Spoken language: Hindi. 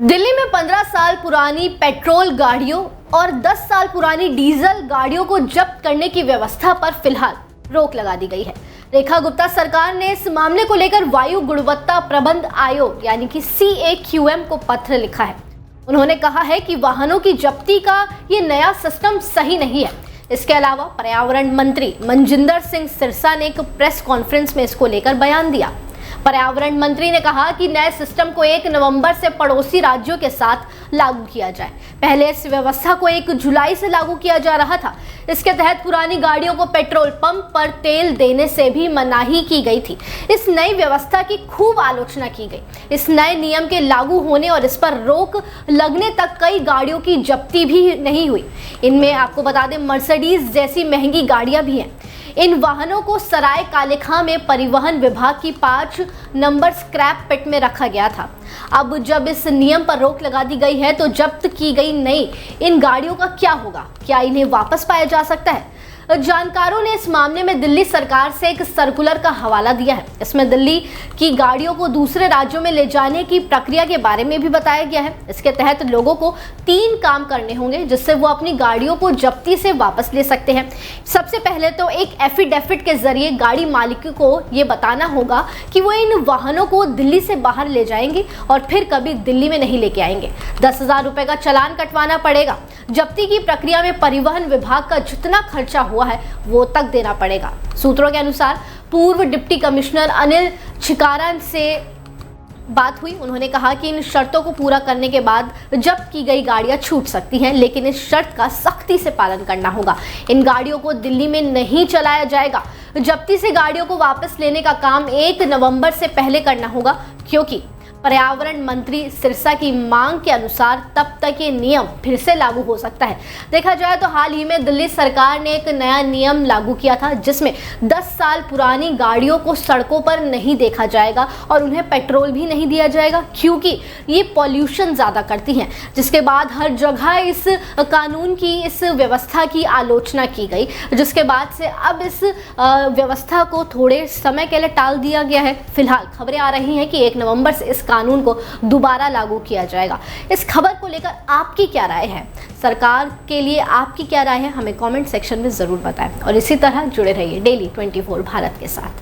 दिल्ली में 15 साल पुरानी पेट्रोल गाड़ियों और 10 साल पुरानी डीजल गाड़ियों को जब्त करने की व्यवस्था पर फिलहाल रोक लगा दी गई है। रेखा गुप्ता सरकार ने इस मामले को लेकर वायु गुणवत्ता प्रबंध आयोग यानी कि CAQM को पत्र लिखा है। उन्होंने कहा है कि वाहनों की जब्ती का ये नया सिस्टम सही नहीं है। इसके अलावा पर्यावरण मंत्री मनजिंदर सिंह सिरसा ने एक प्रेस कॉन्फ्रेंस में इसको लेकर बयान दिया। पर्यावरण मंत्री ने कहा कि नए सिस्टम को 1 नवंबर से पड़ोसी राज्यों के साथ लागू किया जाए। पहले इस व्यवस्था को 1 जुलाई से लागू किया जा रहा था। इसके तहत पुरानी गाड़ियों को पेट्रोल पंप पर तेल देने से भी मनाही की गई थी। इस नई व्यवस्था की खूब आलोचना की गई। इस नए नियम के लागू होने और इस पर रोक लगने तक कई गाड़ियों की जब्ती भी नहीं हुई। इनमें आपको बता दें मर्सिडीज जैसी महंगी गाड़ियां भी हैं। इन वाहनों को सराय कालेखां में परिवहन विभाग की 5 नंबर स्क्रैप पिट में रखा गया था। अब जब इस नियम पर रोक लगा दी गई है तो जब्त की गई नई इन गाड़ियों का क्या होगा? क्या इन्हें वापस पाया जा सकता है? जानकारों ने इस मामले में दिल्ली सरकार से एक सर्कुलर का हवाला दिया है। इसमें दिल्ली की गाड़ियों को दूसरे राज्यों में ले जाने की प्रक्रिया के बारे में भी बताया गया है। इसके तहत लोगों को 3 काम करने होंगे जिससे वो अपनी गाड़ियों को जब्ती से वापस ले सकते हैं। सबसे पहले तो एक एफिडेविट के जरिए गाड़ी मालिक को ये बताना होगा कि वो इन वाहनों को दिल्ली से बाहर ले जाएंगे और फिर कभी दिल्ली में नहीं लेके आएंगे। 10,000 रुपए का चालान कटवाना पड़ेगा। जब्ती की प्रक्रिया में परिवहन विभाग का जितना खर्चा हुआ है वो तक देना पड़ेगा। सूत्रों के अनुसार पूर्व डिप्टी कमिश्नर अनिल छिकारा से बात हुई। उन्होंने कहा कि इन शर्तों को पूरा करने के बाद जब्त की गई गाड़ियां छूट सकती हैं, लेकिन इस शर्त का सख्ती से पालन करना होगा। इन गाड़ियों को दिल्ली में नहीं चलाया जाएगा। जब्ती से गाड़ियों को वापस लेने का काम 1 नवंबर से पहले करना होगा, क्योंकि पर्यावरण मंत्री सिरसा की मांग के अनुसार तब तक ये नियम फिर से लागू हो सकता है। देखा जाए तो हाल ही में दिल्ली सरकार ने एक नया नियम लागू किया था जिसमें 10 साल पुरानी गाड़ियों को सड़कों पर नहीं देखा जाएगा और उन्हें पेट्रोल भी नहीं दिया जाएगा, क्योंकि ये पॉल्यूशन ज़्यादा करती हैं। जिसके बाद हर जगह इस कानून की, इस व्यवस्था की आलोचना की गई, जिसके बाद से अब इस व्यवस्था को थोड़े समय के लिए टाल दिया गया है। फिलहाल खबरें आ रही हैं कि 1 नवंबर से इस कानून को दोबारा लागू किया जाएगा। इस खबर को लेकर आपकी क्या राय है? सरकार के लिए आपकी क्या राय है? हमें कमेंट सेक्शन में जरूर बताएं और इसी तरह जुड़े रहिए डेली 24 भारत के साथ।